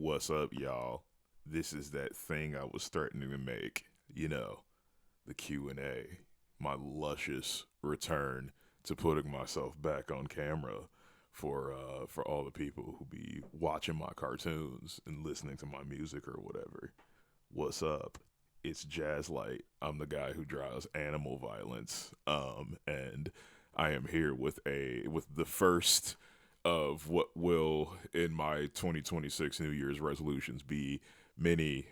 What's up, y'all? This is that thing I was threatening to make. You know, the Q&A. My luscious return to putting myself back on camera for all the people who be watching my cartoons and listening to my music or whatever. What's up? It's JazLyte. I'm the guy who draws animal violence. And I am here with the first of what will in my 2026 New Year's resolutions be many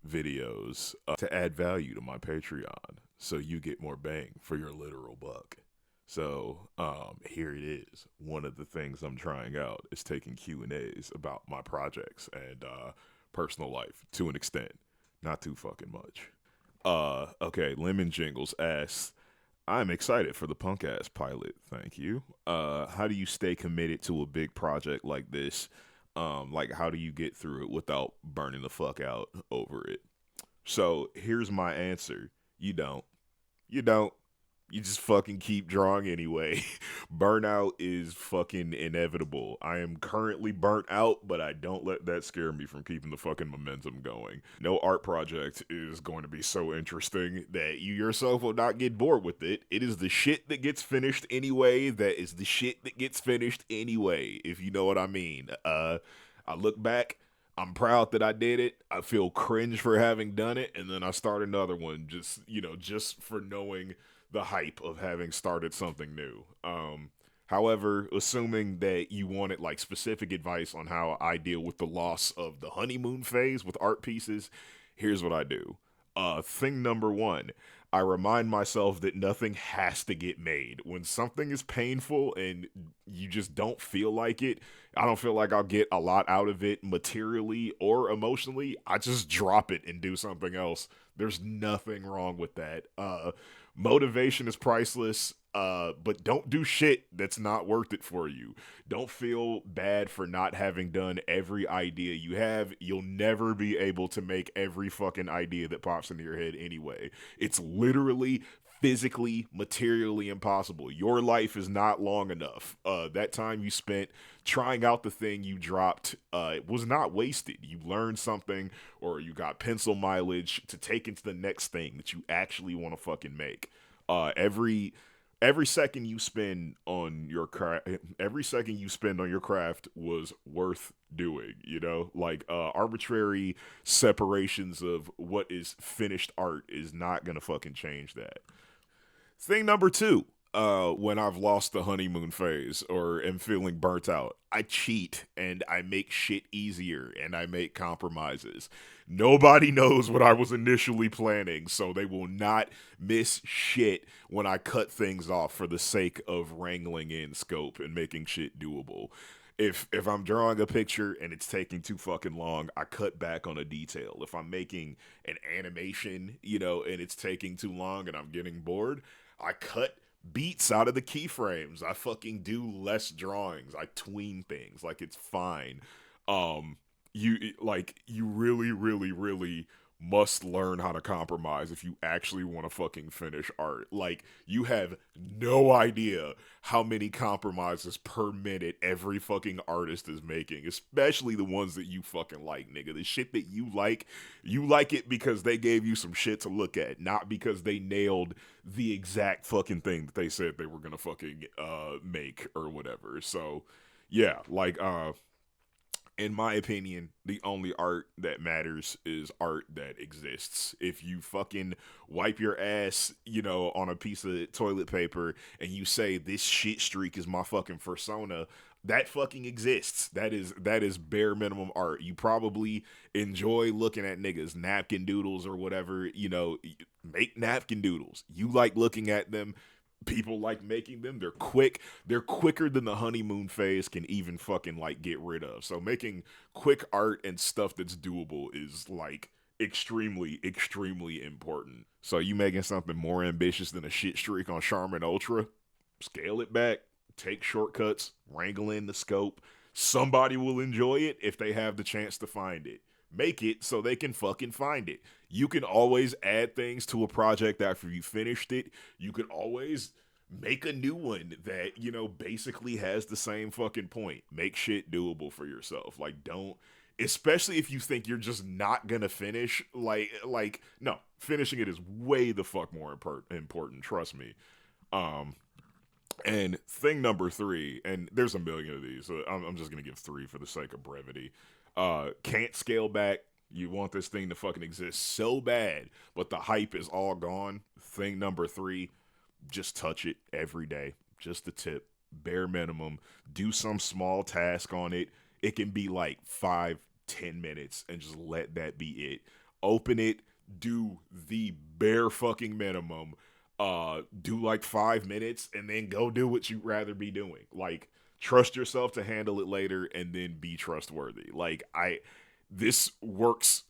videos to add value to my Patreon so you get more bang for your literal buck. So here it is. One of the things I'm trying out is taking Q&As about my projects and personal life to an extent, not too fucking much. Okay, Lemon Jingles asks, I'm excited for the punk ass pilot. Thank you. How do you stay committed to a big project like this? Like, how do you get through it without burning the fuck out over it? So here's my answer. You don't. You don't. You just fucking keep drawing anyway. Burnout is fucking inevitable. I am currently burnt out, but I don't let that scare me from keeping the fucking momentum going. No art project is going to be so interesting that you yourself will not get bored with it. It is the shit that gets finished anyway that is the shit that gets finished anyway, if you know what I mean. I look back, I'm proud that I did it. I feel cringe for having done it, and then I start another one just for knowing the hype of having started something new. However, assuming that you wanted like specific advice on how I deal with the loss of the honeymoon phase with art pieces, here's what I do. Thing number one, I remind myself that nothing has to get made. When something is painful and you just don't feel like it, I don't feel like I'll get a lot out of it materially or emotionally. I just drop it and do something else. There's nothing wrong with that. Motivation is priceless, but don't do shit that's not worth it for you. Don't feel bad for not having done every idea you have. You'll never be able to make every fucking idea that pops into your head anyway. It's literally physically, materially impossible. Your life is not long enough. That time you spent trying out the thing you dropped was not wasted. You learned something, or you got pencil mileage to take into the next thing that you actually want to fucking make. Every second you spend on your craft, every second you spend on your craft was worth doing. You know, like arbitrary separations of what is finished art is not gonna fucking change that. Thing number two, when I've lost the honeymoon phase or am feeling burnt out, I cheat and I make shit easier and I make compromises. Nobody knows what I was initially planning, so they will not miss shit when I cut things off for the sake of wrangling in scope and making shit doable. If I'm drawing a picture and it's taking too fucking long, I cut back on a detail. If I'm making an animation, and it's taking too long and I'm getting bored, I cut beats out of the keyframes. I fucking do less drawings. I tween things. Like, it's fine. You really must learn how to compromise if you actually want to fucking finish art. Like, you have no idea how many compromises per minute every fucking artist is making, especially the ones that you fucking like, nigga. The shit that you like it because they gave you some shit to look at, not because they nailed the exact fucking thing that they said they were gonna fucking make or whatever. So yeah, like in my opinion, the only art that matters is art that exists. If you fucking wipe your ass, on a piece of toilet paper and you say this shit streak is my fucking persona, that fucking exists. That is bare minimum art. You probably enjoy looking at niggas napkin doodles or whatever, make napkin doodles. You like looking at them. People like making them. They're quick. They're quicker than the honeymoon phase can even fucking like get rid of. So making quick art and stuff that's doable is like extremely important. So you making something more ambitious than a shit streak on Charmin Ultra? Scale it back. Take shortcuts. Wrangle in the scope. Somebody will enjoy it if they have the chance to find it. Make it so they can fucking find it. You can always add things to a project after you finished it. You can always make a new one that, basically has the same fucking point. Make shit doable for yourself. Like, don't especially if you think you're just not gonna finish. No, finishing it is way the fuck more important. Trust me. Um, and thing number three, and there's a million of these, so I'm just gonna give three for the sake of brevity. Can't scale back. You want this thing to fucking exist so bad, but the hype is all gone. Thing number three, just touch it every day. Just the tip, bare minimum. Do some small task on it. It can be like 5, 10 minutes, and just let that be it. Open it. Do the bare fucking minimum. Do like 5 minutes, and then go do what you'd rather be doing. Like, trust yourself to handle it later, and then be trustworthy. This works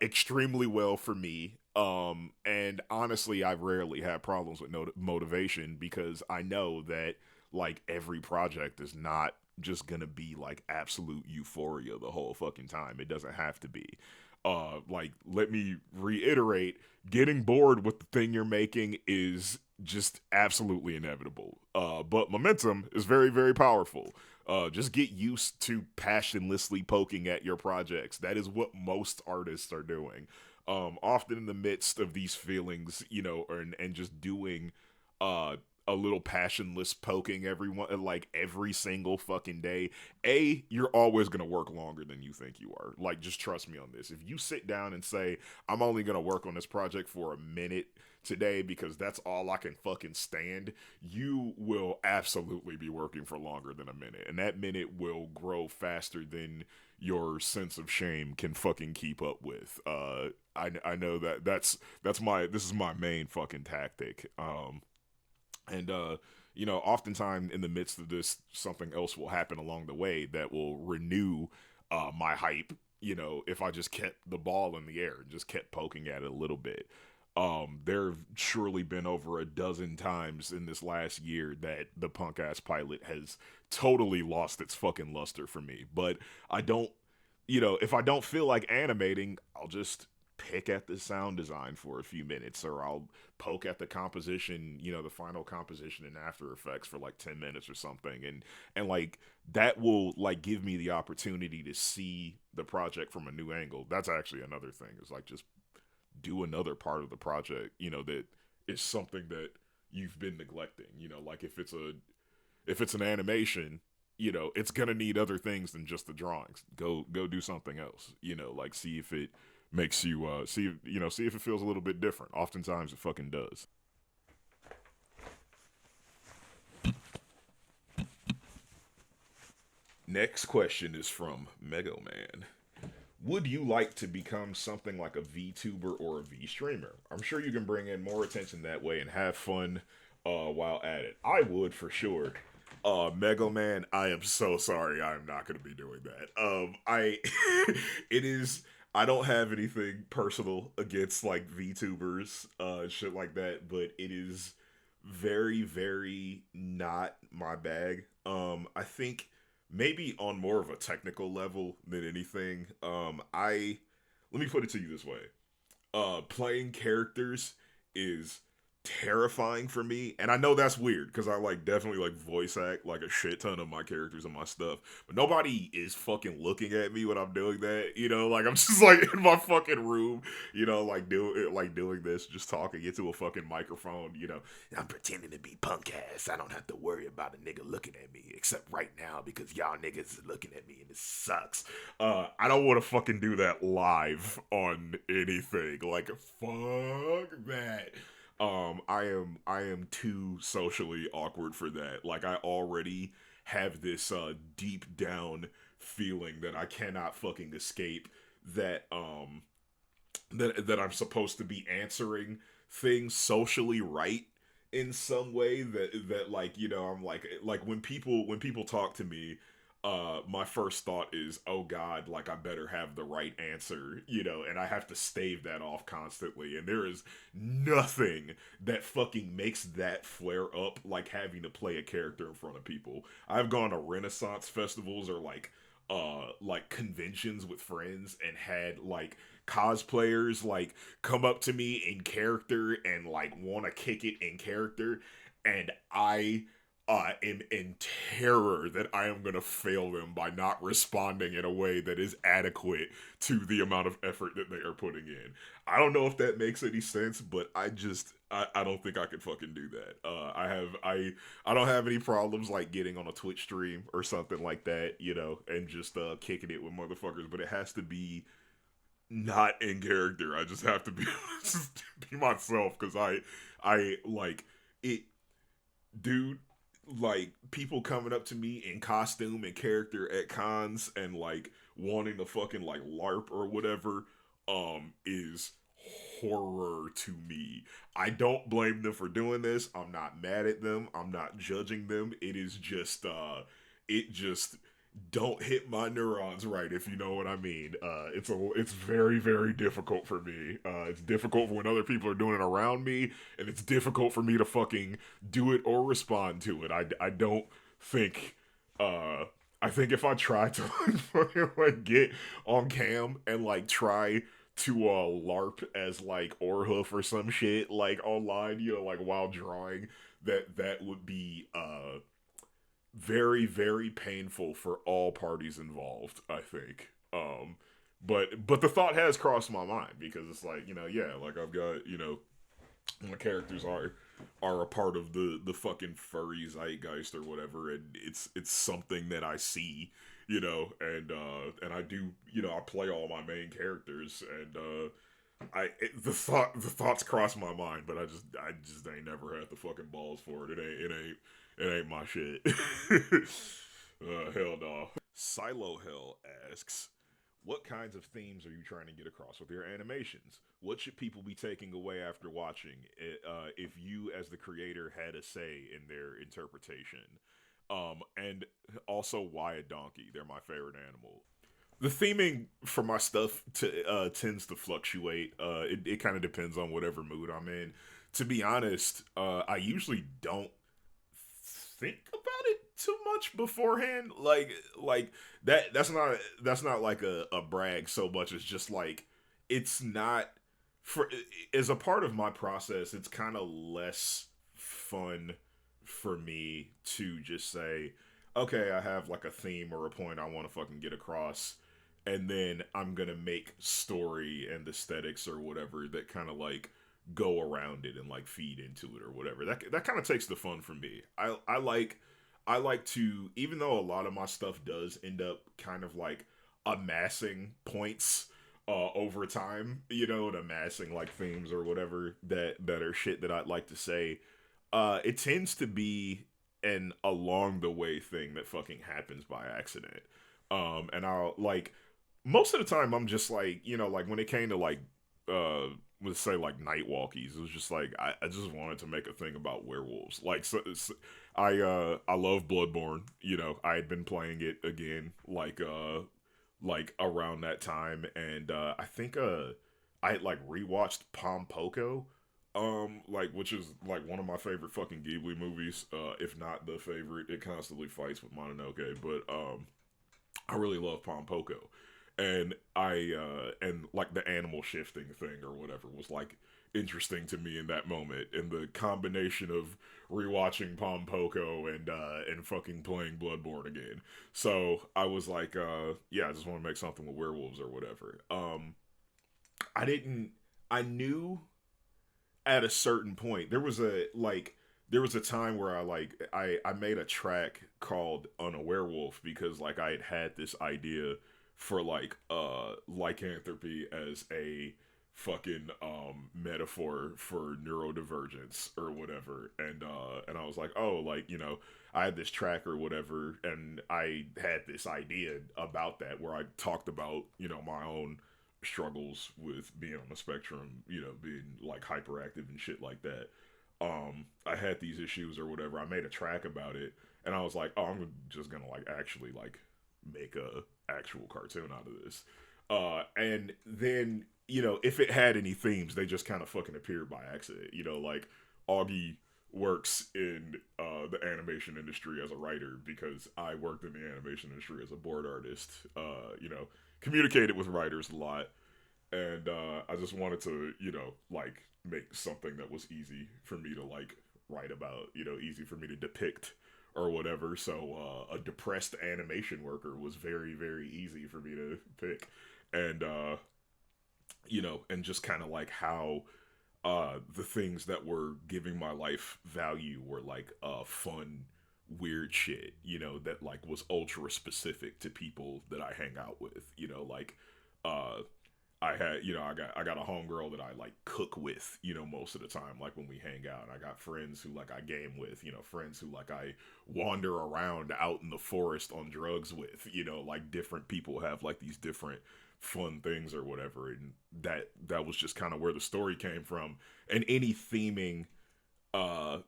extremely well for me. And honestly, I've rarely had problems with motivation, because I know that like every project is not just gonna be like absolute euphoria the whole fucking time. It doesn't have to be. Let me reiterate, getting bored with the thing you're making is just absolutely inevitable. But momentum is very, very powerful. Just get used to passionlessly poking at your projects. That is what most artists are doing. Often in the midst of these feelings, and just doing a little passionless poking like every single fucking day. You're always gonna work longer than you think you are. Like, just trust me on this. If you sit down and say, I'm only gonna work on this project for a minute today because that's all I can fucking stand, you will absolutely be working for longer than a minute. And that minute will grow faster than your sense of shame can fucking keep up with. I know this is my main fucking tactic. And oftentimes in the midst of this, something else will happen along the way that will renew my hype. If I just kept the ball in the air and just kept poking at it a little bit. There have surely been over a dozen times in this last year that the punk ass pilot has totally lost its fucking luster for me. But I don't, if I don't feel like animating, I'll just pick at the sound design for a few minutes, or I'll poke at the composition, the final composition in After Effects for like 10 minutes or something. And like, that will like give me the opportunity to see the project from a new angle. That's actually another thing, is like, just do another part of the project, that is something that you've been neglecting. Like, if it's an animation, it's gonna need other things than just the drawings. Go do something else. Like, see if it makes you see if it feels a little bit different. Oftentimes it fucking does. Next question is from Mego Man. Would you like to become something like a VTuber or a V streamer? I'm sure you can bring in more attention that way and have fun while at it. I would, for sure. Mego Man, I am so sorry. I'm not going to be doing that. It is. I don't have anything personal against like VTubers, shit like that, but it is very, very not my bag. I think maybe on more of a technical level than anything. I Let me put it to you this way: playing characters is terrifying for me, and I know that's weird because I like definitely like voice act like a shit ton of my characters and my stuff, but nobody is fucking looking at me when I'm doing that. Like, I'm just like in my fucking room, doing this, just talking into a fucking microphone. I'm pretending to be punk ass. I don't have to worry about a nigga looking at me, except right now because y'all niggas is looking at me and it sucks. I don't want to fucking do that live on anything. Like, fuck that. I am too socially awkward for that. Like, I already have this deep down feeling that I cannot fucking escape, that that I'm supposed to be answering things socially right in some way, that like, I'm like when people talk to me, my first thought is, oh god, like, I better have the right answer, and I have to stave that off constantly. And there is nothing that fucking makes that flare up like having to play a character in front of people. I've gone to Renaissance festivals, or like conventions with friends, and had like cosplayers like come up to me in character and like want to kick it in character, and I am in terror that I am gonna fail them by not responding in a way that is adequate to the amount of effort that they are putting in. I don't know if that makes any sense, but I don't think I could fucking do that. I don't have any problems like getting on a Twitch stream or something like that, you know, and just kicking it with motherfuckers, but it has to be not in character. I just have to be just be myself because I like it, dude. Like people coming up to me in costume and character at cons and like wanting to fucking like LARP or whatever, is horror to me. I don't blame them for doing this. I'm not mad at them. I'm not judging them. It just don't hit my neurons right, if you know what I mean. It's very very difficult for me. It's difficult when other people are doing it around me, and it's difficult for me to fucking do it or respond to it. I don't think. I think if I try to like get on cam and like try to LARP as like Orhoof or some shit like online, you know, like while drawing, that would be very very painful for all parties involved, I think. But the thought has crossed my mind because it's like, you know, yeah, like I've got, you know, my characters are a part of the fucking furry zeitgeist or whatever, and it's something that I see, you know, and I do, you know, I play all my main characters, and the thoughts cross my mind, but I just ain't never had the fucking balls for it. It ain't my shit. Hell no. Silo Hell asks, what kinds of themes are you trying to get across with your animations? What should people be taking away after watching if you, as the creator, had a say in their interpretation? And also, why a donkey? They're my favorite animal. The theming for my stuff tends to fluctuate. It kind of depends on whatever mood I'm in. To be honest, I usually don't think about it too much beforehand. Like that's not like a brag so much. It's just like it's not for as a part of my process. It's kind of less fun for me to just say, okay, I have like a theme or a point I want to fucking get across, and then I'm gonna make story and aesthetics or whatever that kind of like go around it and like feed into it or whatever. That kind of takes the fun from me. I like to, even though a lot of my stuff does end up kind of like amassing points over time, you know, and amassing like themes or whatever that are shit that I'd like to say. It tends to be an along the way thing that fucking happens by accident. And I'll like most of the time I'm just like, you know, like when it came to like let's say like night walkies, it was just like I just wanted to make a thing about werewolves. Like I love Bloodborne, you know. I had been playing it again like around that time, and I think I had like rewatched Pom Poko, like which is like one of my favorite fucking Ghibli movies, if not the favorite. It constantly fights with Mononoke, but I really love Pom Poko, and and like the animal shifting thing or whatever was like interesting to me in that moment, and the combination of rewatching Pom Poko and fucking playing Bloodborne again. So I was like, yeah, I just want to make something with werewolves or whatever. I didn't. I knew at a certain point there was a time where I made a track called On a Werewolf because like I had this idea for like lycanthropy as a fucking metaphor for neurodivergence or whatever, and I was like, oh, like, you know, I had this track or whatever, and I had this idea about that where I talked about, you know, my own struggles with being on the spectrum, you know, being like hyperactive and shit like that. I had these issues or whatever. I made a track about it, and I was like, oh, I'm just gonna like actually like make a actual cartoon out of this. And then, you know, if it had any themes, they just kind of fucking appeared by accident. You know, like Augie works in the animation industry as a writer because I worked in the animation industry as a board artist. You know, communicated with writers a lot, and I just wanted to, you know, like make something that was easy for me to like write about, you know, easy for me to depict or whatever. So a depressed animation worker was very, very easy for me to pick. And and just kind of like how the things that were giving my life value were like fun, weird shit, that like was ultra specific to people that I hang out with, like uh I had, I got a homegirl that I like cook with, most of the time, like when we hang out. I got friends who like I game with, friends who like I wander around out in the forest on drugs with, like different people have like these different fun things or whatever. And that was just kind of where the story came from. And any theming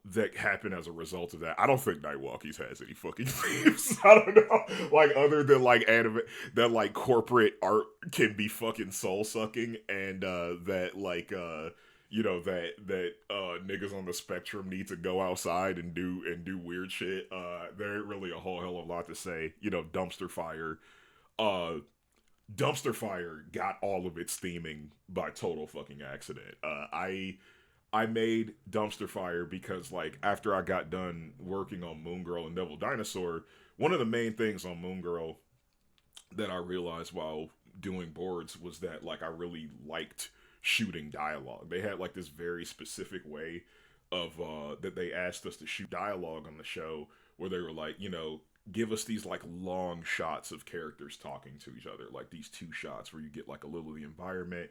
that happened as a result of that. I don't think Night Walkies has any fucking themes. I don't know. Like other than like anime that like corporate art can be fucking soul sucking and that like niggas on the spectrum need to go outside and do weird shit. There ain't really a whole hell of a lot to say. Dumpster Fire. Dumpster Fire got all of its theming by total fucking accident. I made Dumpster Fire because, like, after I got done working on Moon Girl and Devil Dinosaur, one of the main things on Moon Girl that I realized while doing boards was that, like, I really liked shooting dialogue. They had, like, this very specific way of, that they asked us to shoot dialogue on the show where they were like, give us these, like, long shots of characters talking to each other. Like, these 2 shots where you get, like, a little of the environment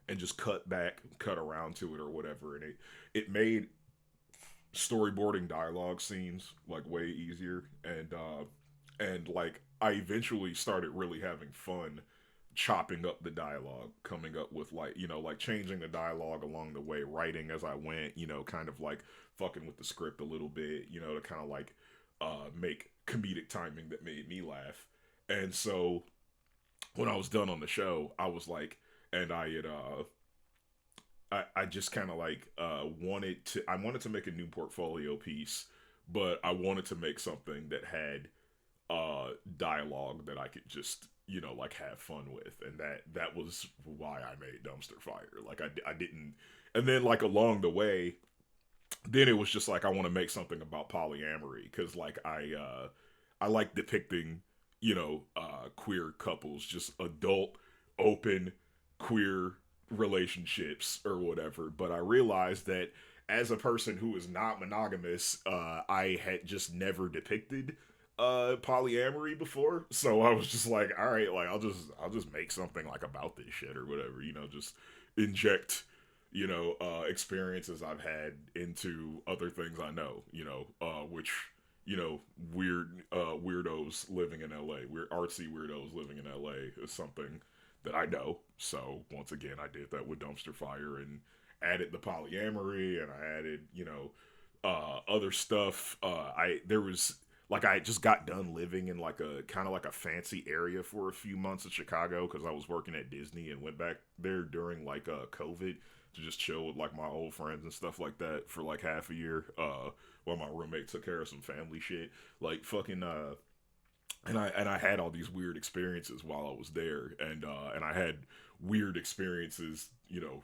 and just cut back, cut around to it or whatever. And it made storyboarding dialogue scenes like way easier. And like I eventually started really having fun chopping up the dialogue, coming up with like, like changing the dialogue along the way, writing as I went, kind of like fucking with the script a little bit, to kind of like make comedic timing that made me laugh. And so when I was done on the show, I was like, and I had I just kind of like wanted to make a new portfolio piece, but I wanted to make something that had dialogue that I could just like have fun with, and that was why I made Dumpster Fire. Like I didn't, and then like along the way, then it was just like I want to make something about polyamory because like I like depicting queer couples, just adult, open, queer relationships or whatever. But I realized that as a person who is not monogamous, I had just never depicted polyamory before. So I was just like, all right, like I'll just make something like about this shit or whatever, just inject experiences I've had into other things I know, which weirdos living in LA, weird artsy weirdos living in LA is something that I know. So once again, I did that with Dumpster Fire and added the polyamory, and I added, other stuff. I just got done living in like a kind of like a fancy area for a few months in Chicago because I was working at Disney and went back there during like COVID to just chill with like my old friends and stuff like that for like half a year. While my roommate took care of some family shit, like fucking and I had all these weird experiences while I was there, and I had weird experiences,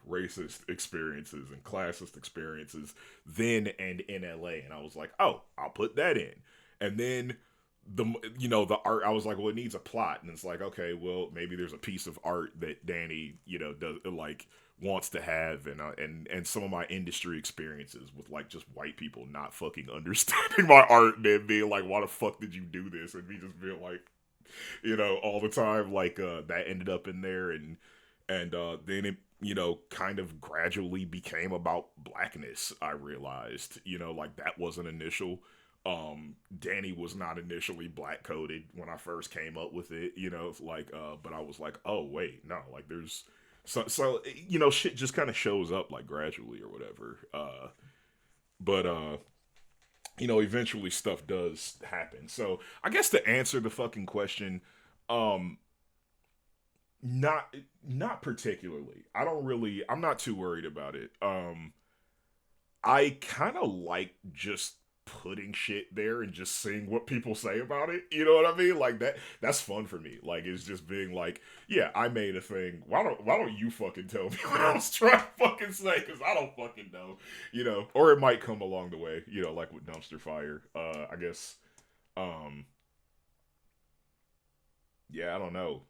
racist experiences and classist experiences then and in LA, and I was like, oh, I'll put that in, and then the art, I was like, well, it needs a plot, and it's like, okay, well, maybe there's a piece of art that Danny, does like wants to have, and some of my industry experiences with like just white people not fucking understanding my art and then being like, why the fuck did you do this, and me just being like, all the time, like that ended up in there, and then it kind of gradually became about blackness. I realized, like that wasn't initial. Danny was not initially black coded when I first came up with it, like but I was like, oh wait, no, like there's so shit just kind of shows up like gradually or whatever. But eventually stuff does happen. So I guess to answer the fucking question, not particularly. I'm not too worried about it. I kind of like just putting shit there and just seeing what people say about it. You know what I mean? Like that's fun for me. Like it's just being like, yeah, I made a thing. Why don't you fucking tell me what I was trying to fucking say? Because I don't fucking know. Or it might come along the way. Like with Dumpster Fire. I guess Um, yeah, I don't know.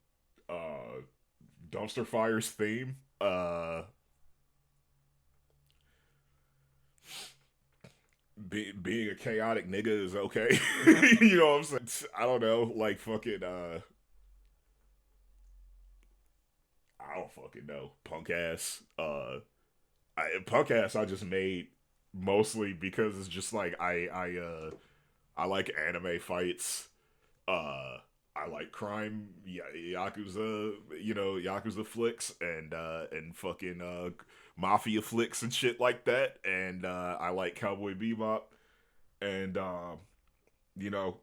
Dumpster Fire's theme. Being a chaotic nigga is okay. You know what I'm saying? I don't know, like fucking I don't fucking know. Punk ass. Punk ass I just made mostly because it's just like I like anime fights. Uh I like crime, yakuza, yakuza flicks and fucking mafia flicks and shit like that. And I like Cowboy Bebop and you know,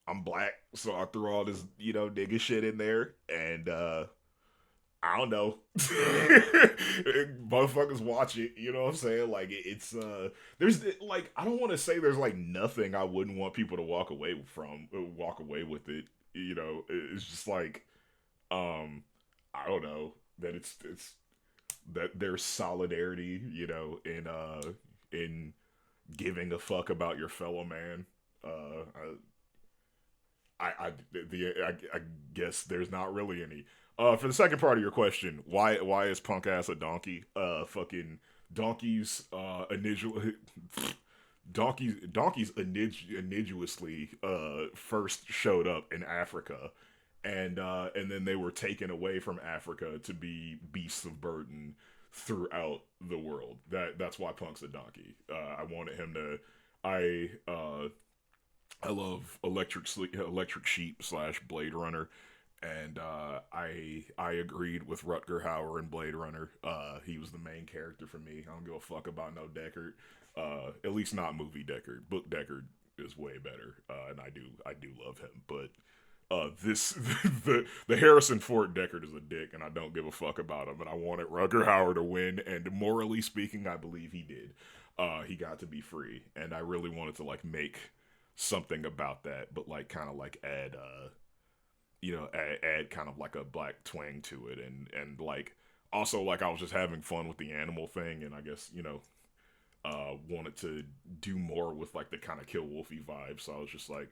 I'm black, so I threw all this, nigga shit in there, and I don't know, motherfuckers watch it. You know what I'm saying? Like it's there's like I don't want to say there's like nothing I wouldn't want people to walk away with it. It's just like I don't know that it's that there's solidarity, in giving a fuck about your fellow man. I guess there's not really any. For the second part of your question, why is punk ass a donkey? Fucking donkeys. Donkeys indigenously first showed up in Africa, and then they were taken away from Africa to be beasts of burden throughout the world. That's why Punk's a donkey. I wanted him to. I love Electric Sheep / Blade Runner, and I agreed with Rutger Hauer in Blade Runner. He was the main character for me. I don't give a fuck about no Deckard. At least not movie Deckard. Book Deckard is way better, and I do love him. But this the Harrison Ford Deckard is a dick, and I don't give a fuck about him. And I wanted Rutger Hauer to win, and morally speaking, I believe he did. He got to be free, and I really wanted to like make something about that, but like kind of like add kind of like a black twang to it, and like also like I was just having fun with the animal thing, and I guess wanted to do more with like the kind of Kill Wolfie vibe. So I was just like,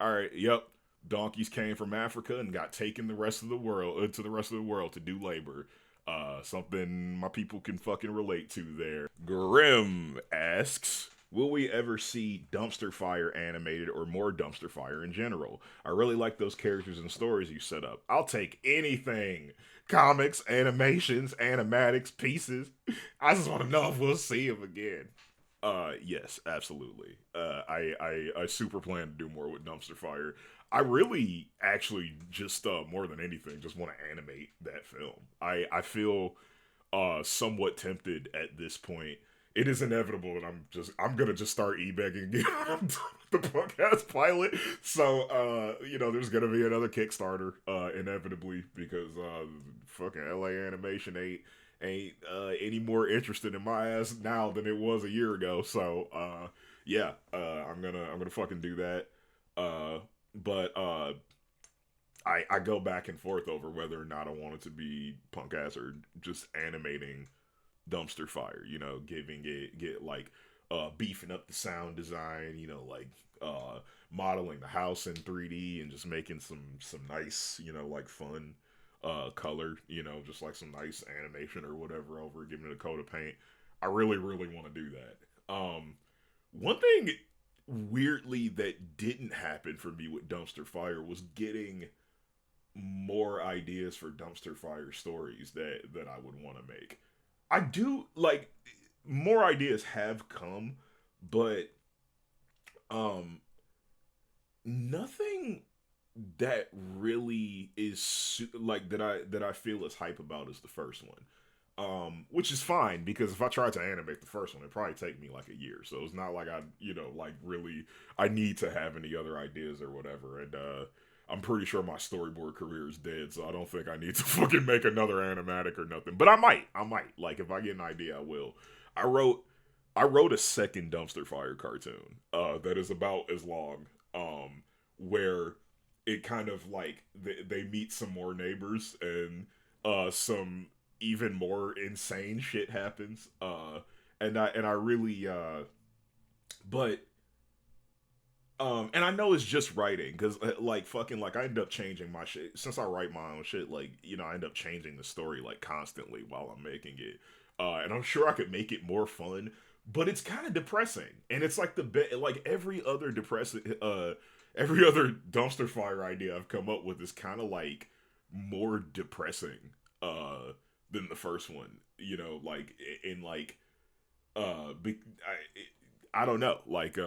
all right, yep, donkeys came from Africa and got taken the rest of the world to the rest of the world to do labor. Something my people can fucking relate to there. Grim asks, will we ever see Dumpster Fire animated or more Dumpster Fire in general? I really like those characters and stories you set up. I'll take anything. Comics, animations, animatics, pieces. I just want to know if we'll see them again. Yes, absolutely. I super plan to do more with Dumpster Fire. I really actually just more than anything just want to animate that film. I feel somewhat tempted at this point. It is inevitable that I'm gonna just start e-begging the podcast pilot. So there's gonna be another Kickstarter inevitably because fucking LA Animation ain't any more interested in my ass now than it was a year ago. So yeah, I'm gonna fucking do that. But I go back and forth over whether or not I want it to be punk ass or just animating Dumpster Fire. Giving it get like beefing up the sound design. Like modeling the house in 3D and just making some nice like fun color. Just like some nice animation or whatever over it, giving it a coat of paint. I really really want to do that. One thing weirdly that didn't happen for me with Dumpster Fire was getting more ideas for Dumpster Fire stories that I would want to make. I do like more ideas have come, but um nothing that really is like that I feel is hype about is the first one. Which is fine because if I tried to animate the first one, it'd probably take me like a year. So it's not like like really I need to have any other ideas or whatever. And I'm pretty sure my storyboard career is dead, so I don't think I need to fucking make another animatic or nothing. But I might. Like if I get an idea, I will. I wrote a second Dumpster Fire cartoon that is about as long, where it kind of like they meet some more neighbors and some even more insane shit happens. And I really but And I know it's just writing because, like, fucking, like, I end up changing my shit since I write my own shit. Like, I end up changing the story like constantly while I'm making it. And I'm sure I could make it more fun, but it's kind of depressing. And it's like like every other depressing, every other dumpster fire idea I've come up with is kind of like more depressing, than the first one. Like in like, I don't know, like,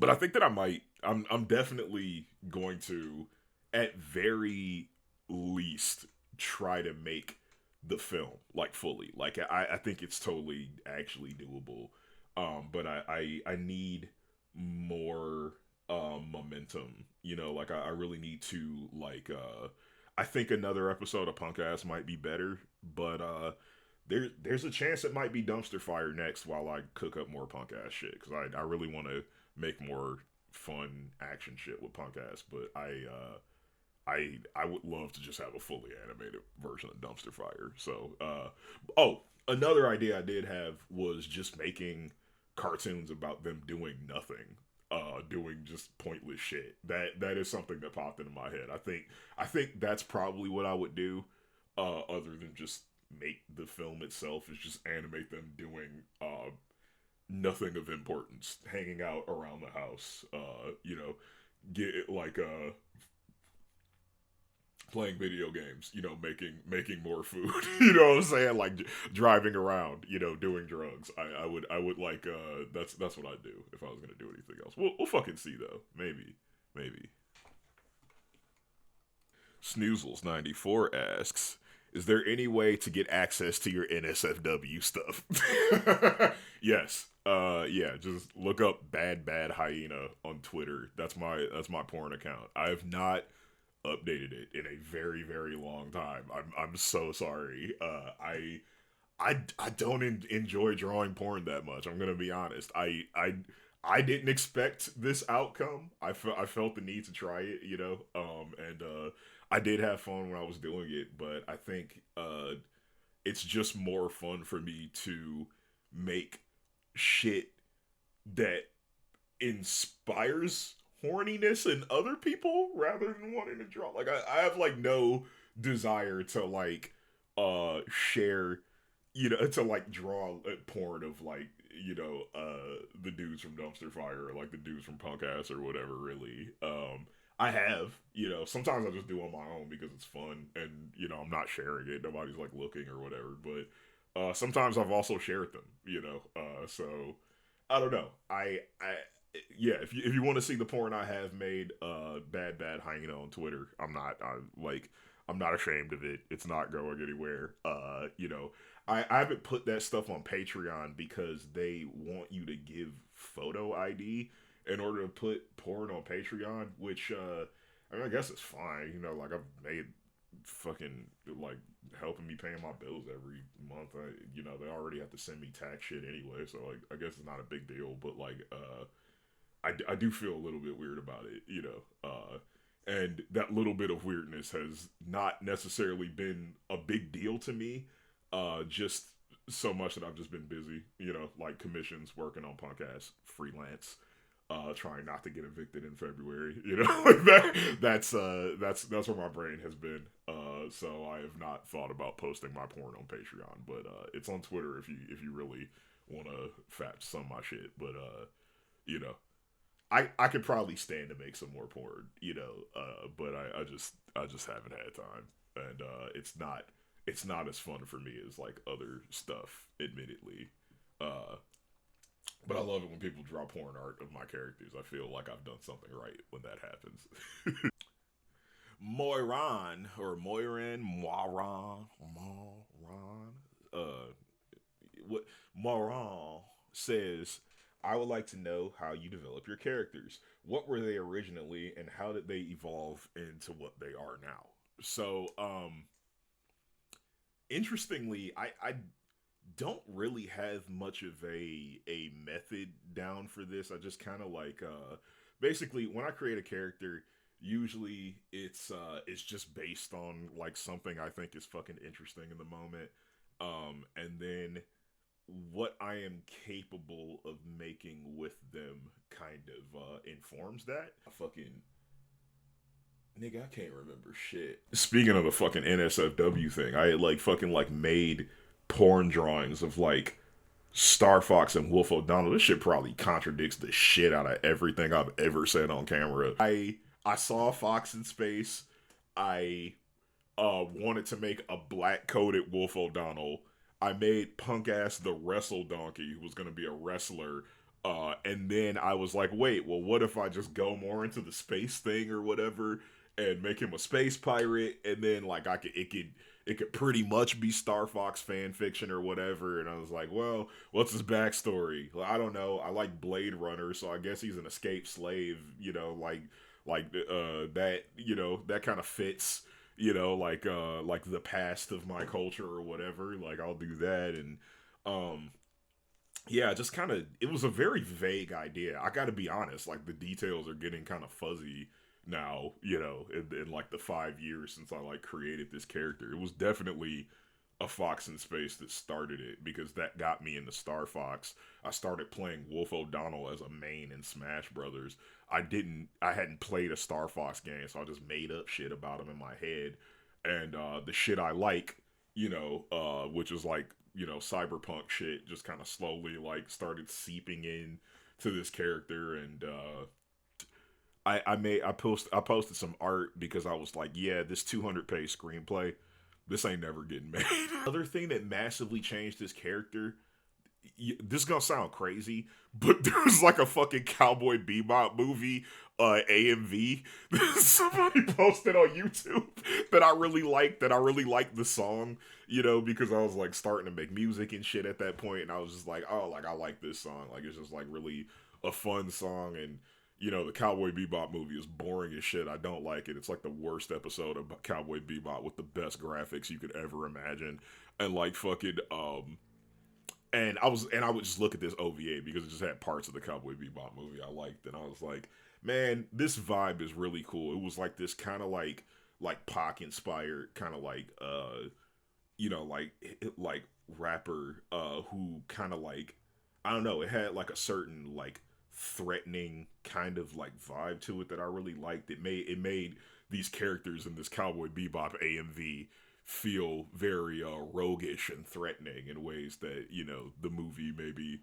but I think that I might. I'm definitely going to, at very least, try to make the film like fully. Like I think it's totally actually doable. But I need more momentum. Like I really need to like. I think another episode of Punk Ass might be better, but there's a chance it might be dumpster fire next while I cook up more punk ass shit because I really want to make more fun action shit with punk ass, but I would love to just have a fully animated version of Dumpster Fire. So oh, another idea I did have was just making cartoons about them doing nothing. Doing just pointless shit. That is something that popped into my head. I think that's probably what I would do. Other than just make the film itself, is just animate them doing nothing of importance, hanging out around the house. Get like playing video games. Making more food. You know what I'm saying? Like driving around. Doing drugs. I would like that's what I'd do if I was gonna do anything else. We'll fucking see though. Maybe. Snoozles94 asks, is there any way to get access to your NSFW stuff? Yes. Yeah, just look up Bad Hyena on Twitter. That's my porn account. I have not updated it in a very, very long time. I'm so sorry. I don't enjoy drawing porn that much. I'm gonna be honest. I didn't expect this outcome. I felt the need to try it, and I did have fun when I was doing it. But I think it's just more fun for me to make shit that inspires horniness in other people rather than wanting to draw. Like I have like no desire to like share, to like draw porn of like, the dudes from Dumpster Fire or like the dudes from Punk Ass or whatever. Really, I have, sometimes I just do on my own because it's fun and I'm not sharing it. Nobody's like looking or whatever. But sometimes I've also shared them. So I don't know. Yeah, if you want to see the porn I have made, bad hyena on Twitter. I'm not ashamed of it. It's not going anywhere. I haven't put that stuff on Patreon because they want you to give photo ID in order to put porn on Patreon, which I mean, I guess it's fine. Like I've made fucking like helping me paying my bills every month. They already have to send me tax shit anyway, so like I guess it's not a big deal. But like I do feel a little bit weird about it, and that little bit of weirdness has not necessarily been a big deal to me, just so much that I've just been busy, like commissions, working on punk ass, freelance, trying not to get evicted in February, like that's where my brain has been. So I have not thought about posting my porn on Patreon, but it's on Twitter if you really want to fetch some of my shit, but you know, I could probably stand to make some more porn, but I just haven't had time, and it's not as fun for me as like other stuff, admittedly. Uh, but I love it when people draw porn art of my characters. I feel like I've done something right when that happens. Moiran or Moiran, uh, what Moran says, I would like to know how you develop your characters. What were they originally, and how did they evolve into what they are now? So, interestingly, I don't really have much of a method down for this. I just kind of like basically when I create a character, usually it's just based on like something I think is fucking interesting in the moment. And then what I am capable of making with them kind of informs that. I fucking nigga, I can't remember shit. Speaking of the fucking NSFW thing, I had like fucking like made porn drawings of like Star Fox and Wolf O'Donnell. This shit probably contradicts the shit out of everything I've ever said on camera. I saw a fox in space. I wanted to make a black coated Wolf O'Donnell. I made punk ass the wrestle donkey who was gonna be a wrestler. And then I was like, wait, well, what if I just go more into the space thing or whatever, and make him a space pirate, and then like it could pretty much be Star Fox fan fiction or whatever. And I was like, well, what's his backstory? Well, I don't know. I like Blade Runner, so I guess he's an escaped slave. That. That kind of fits. Like the past of my culture or whatever. Like I'll do that, and yeah, just kind of. It was a very vague idea. I got to be honest. Like the details are getting kind of fuzzy now, in like the 5 years since I like created this character. It was definitely a Fox in Space that started it because that got me into Star Fox. I started playing Wolf O'Donnell as a main in Smash Brothers. I hadn't played a Star Fox game, so I just made up shit about him in my head. And the shit I like, which was like, cyberpunk shit, just kind of slowly like started seeping in to this character. And I posted some art because I was like, yeah, this 200-page screenplay, this ain't never getting made. Another thing that massively changed this character, this is gonna sound crazy, but there's like a fucking Cowboy Bebop movie, AMV. Somebody posted on YouTube that I really liked. That I really liked the song, because I was like starting to make music and shit at that point, and I was just like, oh, like I like this song. Like it's just like really a fun song, and the Cowboy Bebop movie is boring as shit. I don't like it. It's like the worst episode of Cowboy Bebop with the best graphics you could ever imagine, and like fucking and I would just look at this OVA because it just had parts of the Cowboy Bebop movie I liked, and I was like, man, this vibe is really cool. It was like this kind of like Pac inspired kind of like like rapper who kind of like, I don't know, it had like a certain like threatening kind of like vibe to it that I really liked. It made these characters in this Cowboy Bebop AMV feel very roguish and threatening in ways that the movie maybe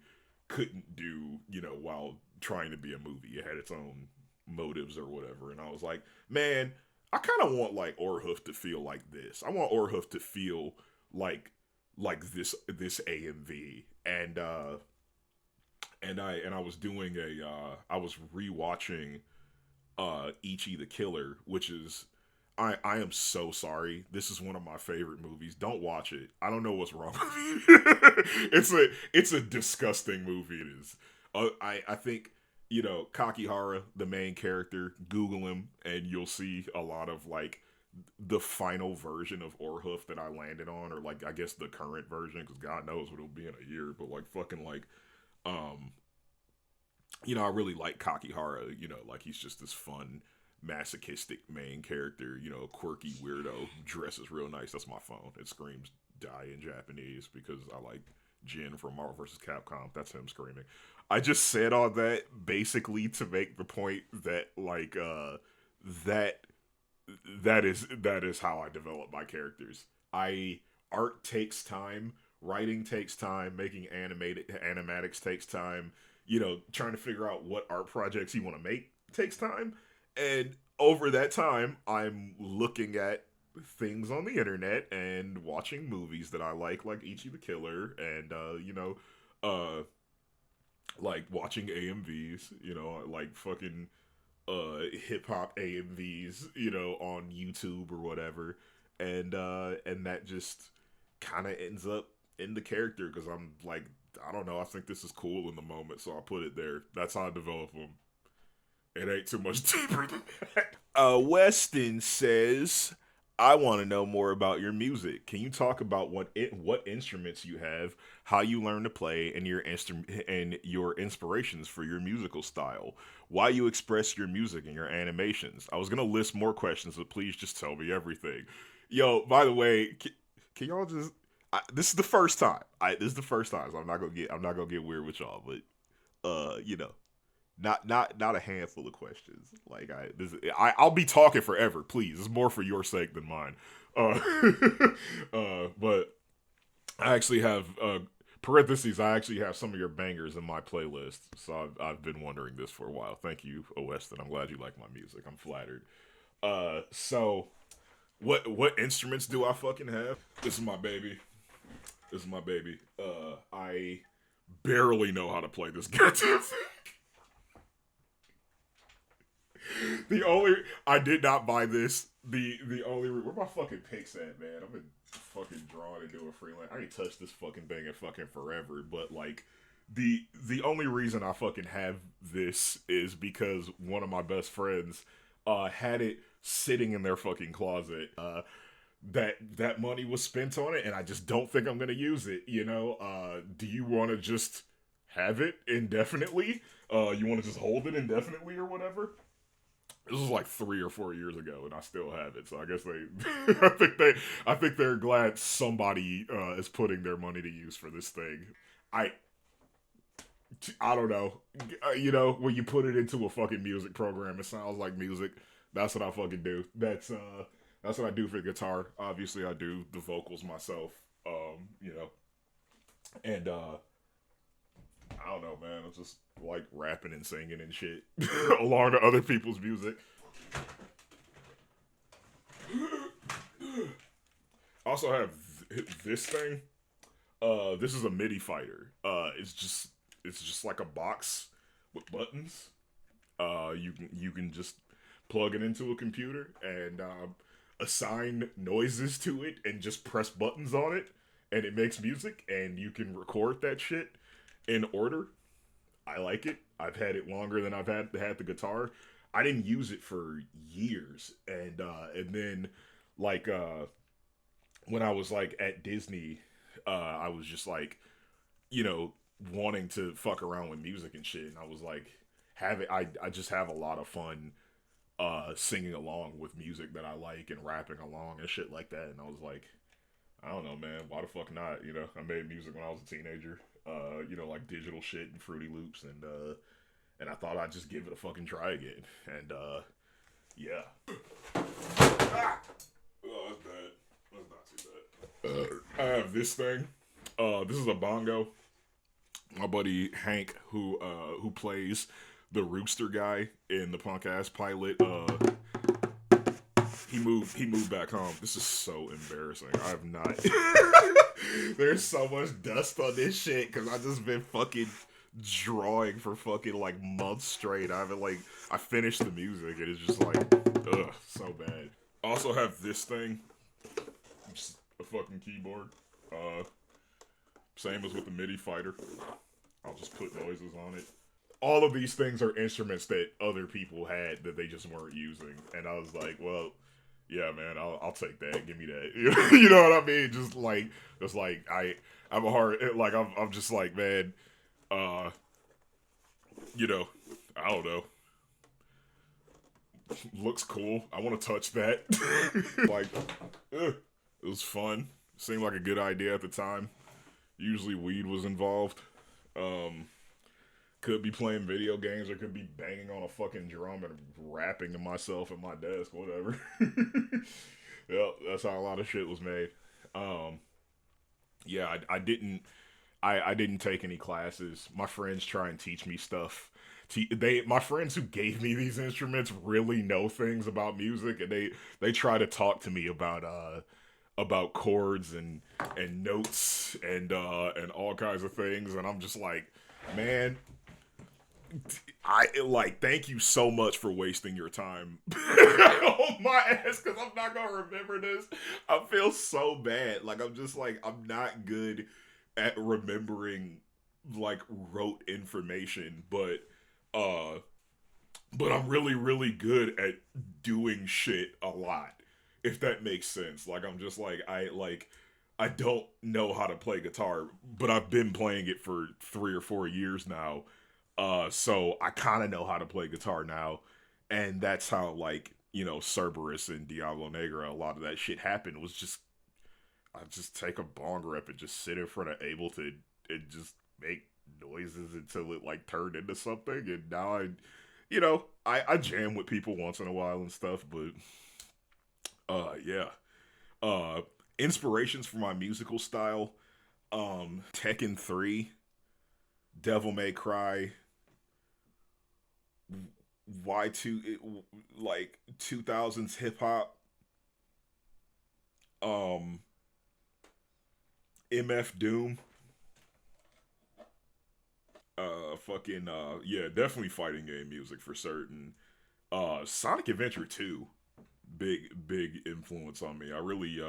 couldn't do while trying to be a movie. It had its own motives or whatever, and I was like, man, I kind of want like Orhoof to feel like this. I want Orhoof to feel like this AMV. And I was doing I was rewatching Ichi the Killer, which is, I am so sorry. This is one of my favorite movies. Don't watch it. I don't know what's wrong with you. It's a disgusting movie. It is. I think Kakihara, the main character. Google him and you'll see a lot of like the final version of Orhoof that I landed on, or like I guess the current version, because God knows what it'll be in a year. But like fucking like um I really like Kakihara, like he's just this fun, masochistic main character, quirky weirdo, dresses real nice. That's my phone. It screams die in Japanese because I like Jin from Marvel vs. Capcom. That's him screaming. I just said all that basically to make the point that like that that is how I develop my characters. Art takes time, writing takes time, making animatics takes time. Trying to figure out what art projects you want to make takes time. And over that time, I'm looking at things on the internet and watching movies that I like Ichi the Killer, and uh, like watching AMVs, like fucking hip hop AMVs, on YouTube or whatever, and that just kind of ends up in the character because I'm like, I don't know, I think this is cool in the moment, so I put it there. That's how I develop them. It ain't too much deeper than that. Weston says, I want to know more about your music. Can you talk about what instruments you have, how you learn to play, and your inspirations for your musical style? Why you express your music and your animations? I was gonna list more questions, but please just tell me everything. Yo, by the way, can y'all just? This is the first time. This is the first time. So I'm not gonna get weird with y'all. But you know, not a handful of questions. Like I'll be talking forever. Please, it's more for your sake than mine. Uh, but I actually have parentheses. I actually have some of your bangers in my playlist. So I've been wondering this for a while. Thank you, Weston. I'm glad you like my music. I'm flattered. So what instruments do I fucking have? This is my baby. This is my baby. I barely know how to play this goddamn thing. The only I did not buy this. The only where my fucking picks at, man. I've been fucking drawing and doing freelance. I ain't touched this fucking thing in fucking forever. But like the only reason I fucking have this is because one of my best friends had it sitting in their fucking closet. That money was spent on it, and I just don't think I'm gonna use it. You know, do you want to just have it indefinitely? You want to just hold it indefinitely or whatever? This was like 3 or 4 years ago, and I still have it. So I guess I think they're glad somebody is putting their money to use for this thing. I, I don't know. You know, when you put it into a fucking music program, it sounds like music. That's what I fucking do. That's what I do for guitar. Obviously, I do the vocals myself. You know, and I don't know, man. It's just like rapping and singing and shit along to other people's music. I also have this thing. This is a MIDI fighter. It's just like a box with buttons. You can just plug it into a computer and assign noises to it and just press buttons on it, and it makes music, and you can record that shit in order. I like it. I've had it longer than I've had the guitar. I didn't use it for years, and then like when I was like at Disney, I was just like, you know, wanting to fuck around with music and shit, and I was like, I just have a lot of fun singing along with music that I like and rapping along and shit like that, and I was like, I don't know, man, why the fuck not? You know, I made music when I was a teenager. You know, like digital shit and Fruity Loops, and I thought I'd just give it a fucking try again. And yeah. Ah! Oh, that's bad. That's not too bad. I have this thing. This is a bongo. My buddy Hank, who plays the rooster guy in the punk ass pilot, he moved back home. This is so embarrassing. I have not. There's so much dust on this shit because I've just been fucking drawing for fucking like months straight. I finished the music and it's just like, ugh, so bad. I also have this thing, just a fucking keyboard. Same as with the MIDI fighter. I'll just put noises on it. All of these things are instruments that other people had that they just weren't using, and I was like, well, yeah, man, I'll take that. Give me that. You know what I mean? Just like I'm a hard like I'm just like, man, you know, I don't know. Looks cool. I want to touch that. Like, it was fun. Seemed like a good idea at the time. Usually weed was involved. Could be playing video games or could be banging on a fucking drum and rapping to myself at my desk, whatever. Yep, that's how a lot of shit was made. Yeah, I didn't take any classes. My friends try and teach me stuff. My friends who gave me these instruments really know things about music, and they try to talk to me about chords and notes and all kinds of things, and I'm just like, man, thank you so much for wasting your time on my ass, because I'm not gonna remember this. I feel so bad. Like, I'm just like, I'm not good at remembering like rote information, but I'm really, really good at doing shit a lot, if that makes sense. Like, I'm just like, I don't know how to play guitar, but I've been playing it for 3 or 4 years now. So I kind of know how to play guitar now, and that's how, like, you know, Cerberus and Diablo Negra, a lot of that shit happened. Was just I just take a bong rip and just sit in front of Ableton and just make noises until it like turned into something. And now I jam with people once in a while and stuff, but yeah. Uh, Inspirations for my musical style: Tekken 3, Devil May Cry, like 2000s hip hop, um, MF Doom, yeah, definitely fighting game music for certain. Sonic Adventure 2, big influence on me. I really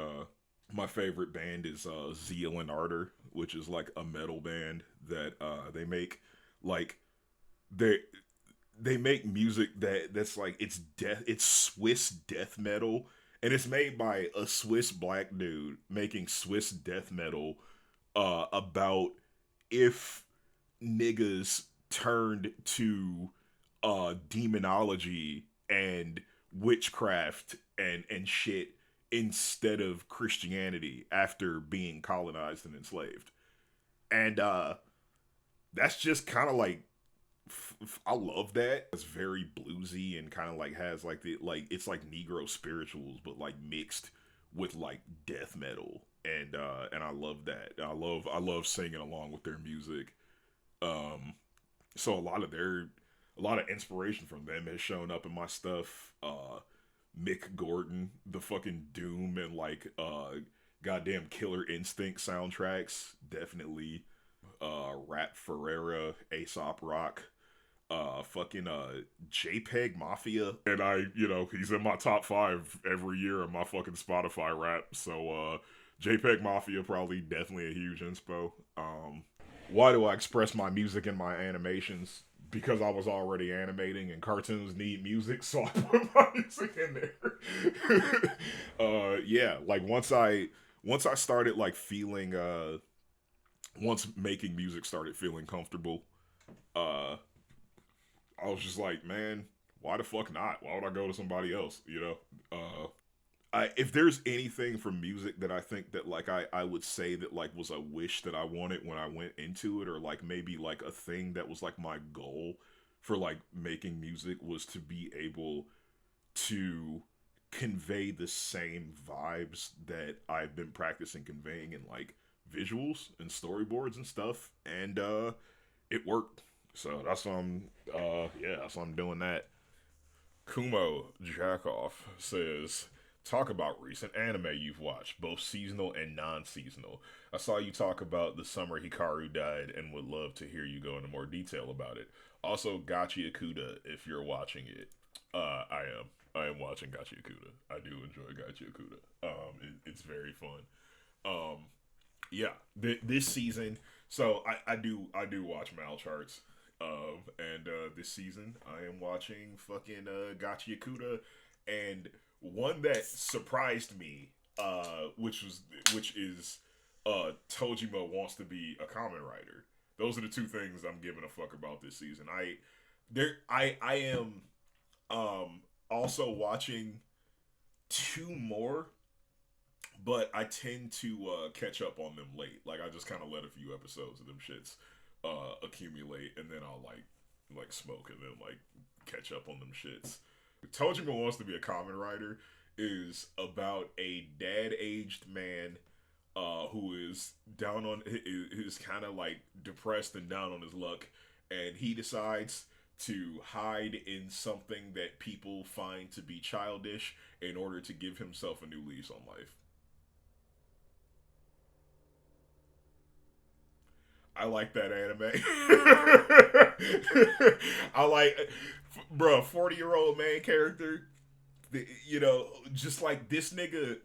my favorite band is Zeal and Ardor, which is like a metal band that they make like they they make music that's like it's Swiss death metal, and it's made by a Swiss black dude making Swiss death metal about if niggas turned to demonology and witchcraft and shit instead of Christianity after being colonized and enslaved. And that's just kind of like I love that. It's very bluesy and kind of like has like it's like Negro spirituals but like mixed with like death metal. And I love that. I love singing along with their music. Um so a lot of inspiration from them has shown up in my stuff. Mick Gordon, the fucking Doom and like goddamn Killer Instinct soundtracks, definitely. Rap Ferreira, Aesop Rock, fucking JPEG Mafia, and he's in my top 5 every year of my fucking Spotify rap. So JPEG Mafia probably definitely a huge inspo. Why do I express my music in my animations? Because I was already animating and cartoons need music, so I put my music in there. Yeah, like once I started like feeling once making music started feeling comfortable, uh I was just like, man, why the fuck not? Why would I go to somebody else? If there's anything from music that I think that like I would say that like was a wish that I wanted when I went into it, or like maybe like a thing that was like my goal for like making music, was to be able to convey the same vibes that I've been practicing conveying in like visuals and storyboards and stuff, and it worked. So that's why that's why I'm doing that. Kumo Jackoff says, talk about recent anime you've watched, both seasonal and non-seasonal. I saw you talk about the summer Hikaru died and would love to hear you go into more detail about it. Also, Gachi Akuda, if you're watching it. I am watching Gachi Akuda. I do enjoy Gachi Akuda. It's very fun. Um, yeah, this season. So I do watch Mal charts. And this season I am watching fucking Gachi Yakuda, and one that surprised me, which is Tojima wants to be a Kamen Rider. Those are the two things I'm giving a fuck about this season. I am also watching 2 more, but I tend to catch up on them late. Like I just kind of let a few episodes of them shits accumulate, and then I'll like smoke and then like catch up on them shits. Tojima Wants to Be a Kamen Rider is about a dad-aged man who is down on is kind of like depressed and down on his luck, and he decides to hide in something that people find to be childish in order to give himself a new lease on life. I like that anime. I like, bro, 40-year-old main character. Just like this nigga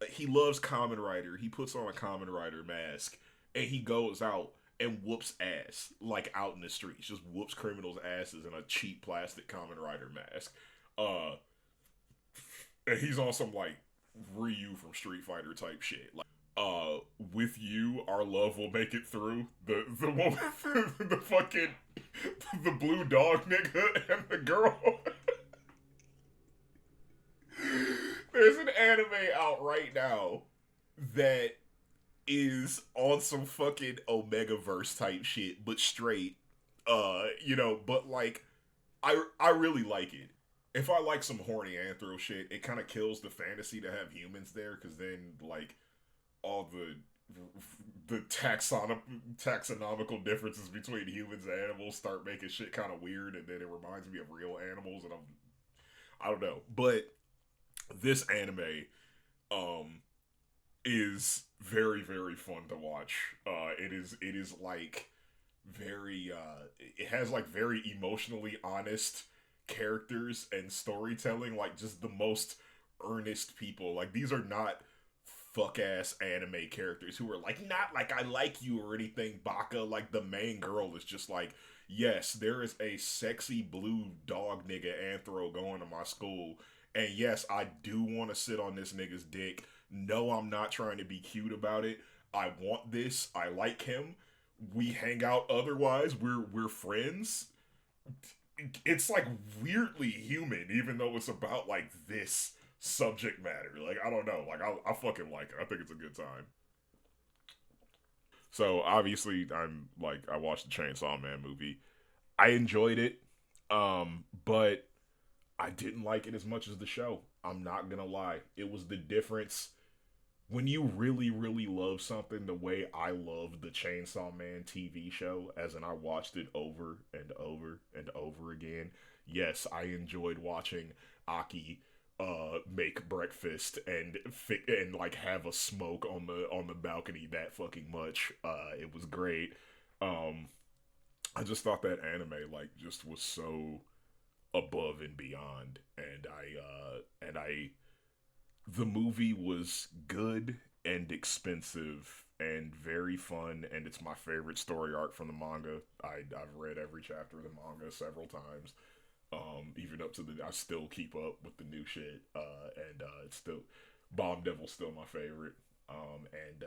he loves Kamen Rider. He puts on a Kamen Rider mask and he goes out and whoops ass, like out in the streets. Just whoops criminals' asses in a cheap plastic Kamen Rider mask. And he's on some like Ryu from Street Fighter type shit. Like, with you, our love will make it through. The one with the fucking the blue dog nigga and the girl. There's an anime out right now that is on some fucking Omega verse type shit, but straight. But like I really like it. If I like some horny anthro shit, it kind of kills the fantasy to have humans there, because then like all the taxonomical differences between humans and animals start making shit kind of weird, and then it reminds me of real animals, and I don't know, but this anime um is very very fun to watch. It is like very it has like very emotionally honest characters and storytelling, like just the most earnest people. Like these are not fuck ass anime characters who are like not like I like you or anything baka. Like the main girl is just like, yes, there is a sexy blue dog nigga anthro going to my school, and yes, I do want to sit on this nigga's dick. No, I'm not trying to be cute about it. I want this. I like him. We hang out otherwise. We're friends. It's like weirdly human, even though it's about like this subject matter. Like I don't know. Like I fucking like it. I think it's a good time. So obviously, I watched the Chainsaw Man movie. I enjoyed it, but I didn't like it as much as the show. I'm not gonna lie. It was the difference when you really, really love something the way I loved the Chainsaw Man TV show, as in I watched it over and over and over again. Yes, I enjoyed watching Aki make breakfast and like have a smoke on the balcony that fucking much. It was great. Um, I just thought that anime like just was so above and beyond, and I the movie was good and expensive and very fun, and it's my favorite story arc from the manga. I've read every chapter of the manga several times. Even up to the I still keep up with the new shit. And it's still Bomb Devil's still my favorite. And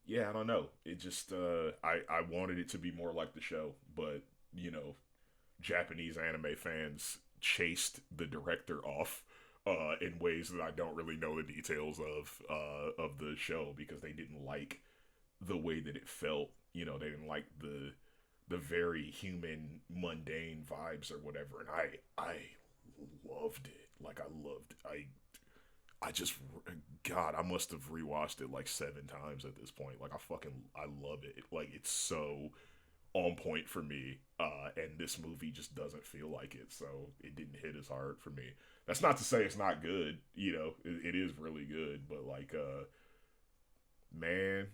Yeah, I don't know. It just I wanted it to be more like the show, but you know, Japanese anime fans chased the director off in ways that I don't really know the details of the show, because they didn't like the way that it felt. You know, they didn't like the very human, mundane vibes or whatever, and I loved it. Like I just God, I must have rewatched it like 7 times at this point. Like I love it. Like it's so on point for me, and this movie just doesn't feel like it, so it didn't hit as hard for me. That's not to say it's not good, you know, it is really good, but like, man,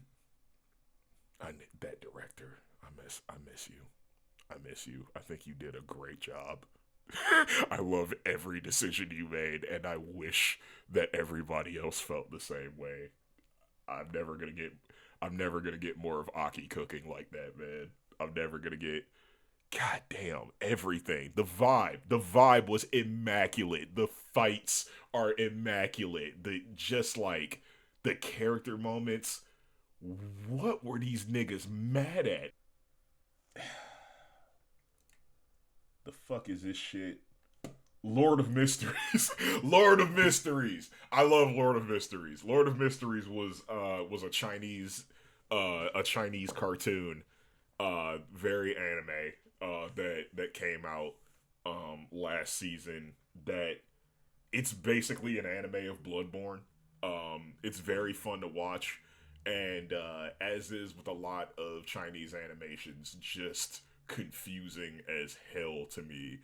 that director, I miss you, I think you did a great job. I love every decision you made, and I wish that everybody else felt the same way. I'm never gonna get, I'm never gonna get more of Aki cooking like that, man. I'm never gonna get. God damn, everything. The vibe was immaculate. The fights are immaculate. The just like the character moments. What were these niggas mad at? The fuck is this shit? Lord of Mysteries. Lord of Mysteries. I love Lord of Mysteries. Lord of Mysteries was a Chinese cartoon, very anime, that came out last season, that it's basically an anime of Bloodborne. It's very fun to watch, and as is with a lot of Chinese animations, just confusing as hell to me.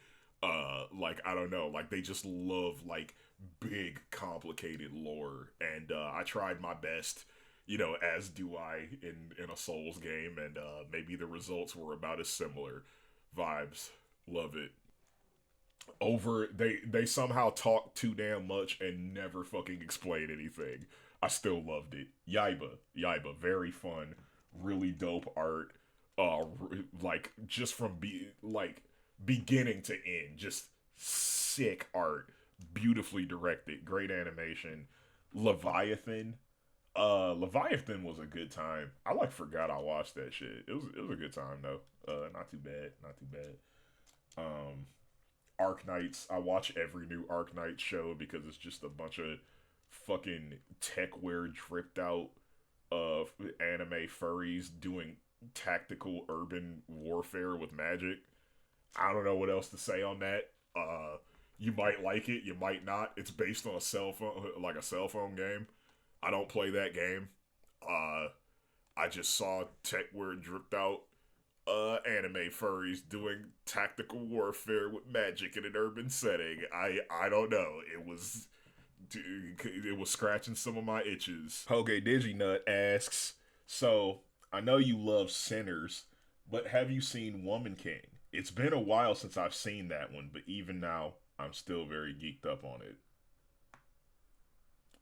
Like I don't know, like they just love like big, complicated lore, and I tried my best. You know, as do I in a Souls game, and maybe the results were about as similar. Vibes, love it. Over they somehow talk too damn much and never fucking explain anything. I still loved it. Yaiba, very fun, really dope art. Like just from beginning to end, just sick art, beautifully directed, great animation. Leviathan, Leviathan was a good time. I like forgot I watched that shit. It was a good time though. Not too bad, not too bad. Um, Arknights. I watch every new Arknight show because it's just a bunch of fucking techwear dripped out of anime furries doing tactical urban warfare with magic. I don't know what else to say on that. You might like it, you might not. It's based on a cell phone, like a cell phone game. I don't play that game. Uh, I just saw techwear dripped out anime furries doing tactical warfare with magic in an urban setting. I don't know. It was scratching some of my itches. Okay, Diginut asks, so I know you love Sinners, but have you seen Woman King? It's been a while since I've seen that one, but even now, I'm still very geeked up on it.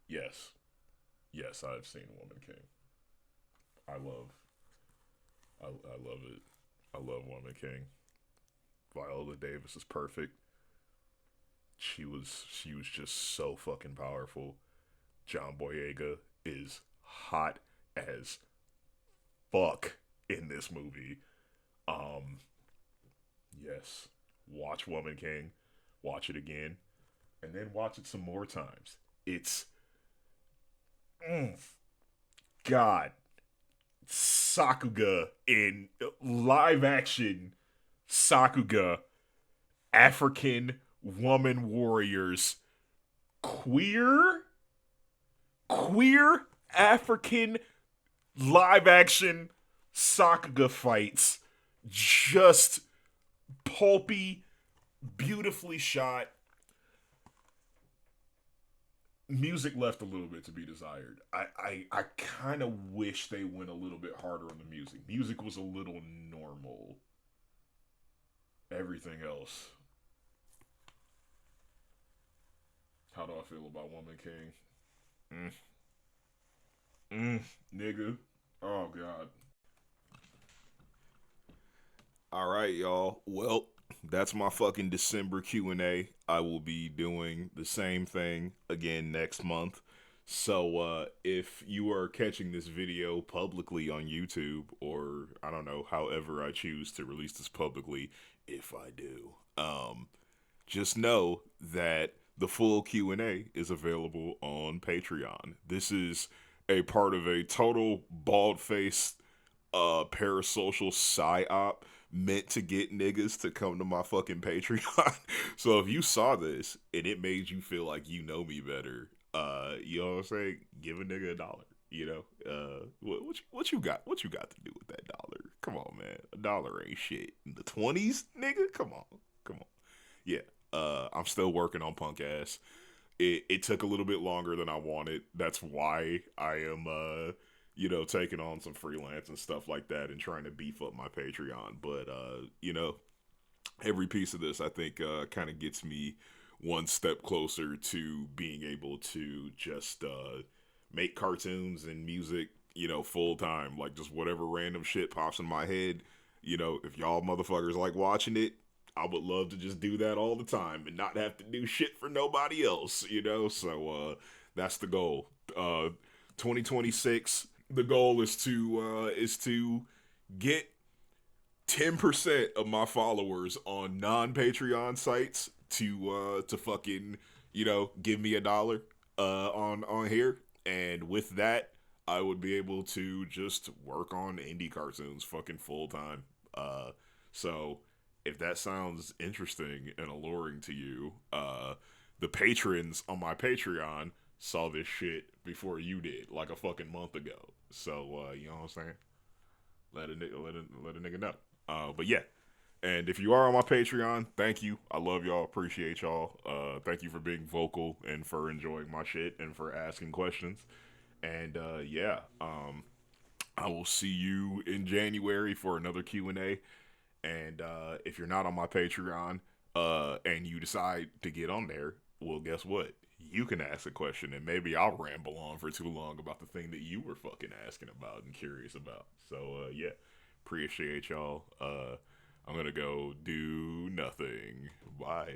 Yes, yes, I've seen Woman King. I love, I love it. I love Woman King. Viola Davis is perfect. She was just so fucking powerful. John Boyega is hot as fuck in this movie. Um, yes, watch Woman King, watch it again, and then watch it some more times. It's mm, God, Sakuga in live action. Sakuga, African woman warriors, queer, queer African live action Sakuga fights, just pulpy, beautifully shot. Music left a little bit to be desired. I kind of wish they went a little bit harder on the music. Music was a little normal. Everything else. How do I feel about Woman King? Mm. Nigga. Oh, God. All right, y'all. Well, that's my fucking December Q&A. I will be doing the same thing again next month. So if you are catching this video publicly on YouTube, or I don't know, however I choose to release this publicly, if I do, just know that the full Q&A is available on Patreon. This is a part of a total bald-faced parasocial psyop meant to get niggas to come to my fucking Patreon. So if you saw this and it made you feel like you know me better, you know what I'm saying? Give a nigga $1. You know, what you got? What you got to do with that dollar? Come on, man. $1 ain't shit. In the 20s, nigga. Come on, come on. Yeah. I'm still working on Punk Ass. It took a little bit longer than I wanted. That's why I am taking on some freelance and stuff like that and trying to beef up my Patreon. But every piece of this I think kind of gets me one step closer to being able to just make cartoons and music, full time. Like just whatever random shit pops in my head. If y'all motherfuckers like watching it, I would love to just do that all the time and not have to do shit for nobody else, So that's the goal. 2026. The goal is to get 10% of my followers on non-Patreon sites to fucking give me $1 on here, and with that I would be able to just work on indie cartoons fucking full time. So if that sounds interesting and alluring to you, the patrons on my Patreon saw this shit before you did, like a fucking month ago. So you know what I'm saying? Let a nigga know. But yeah. And if you are on my Patreon, thank you. I love y'all. Appreciate y'all. Thank you for being vocal and for enjoying my shit and for asking questions. And I will see you in January for another Q&A. And if you're not on my Patreon and you decide to get on there, well, guess what? You can ask a question and maybe I'll ramble on for too long about the thing that you were fucking asking about and curious about. So, yeah. Appreciate y'all. I'm gonna go do nothing. Bye.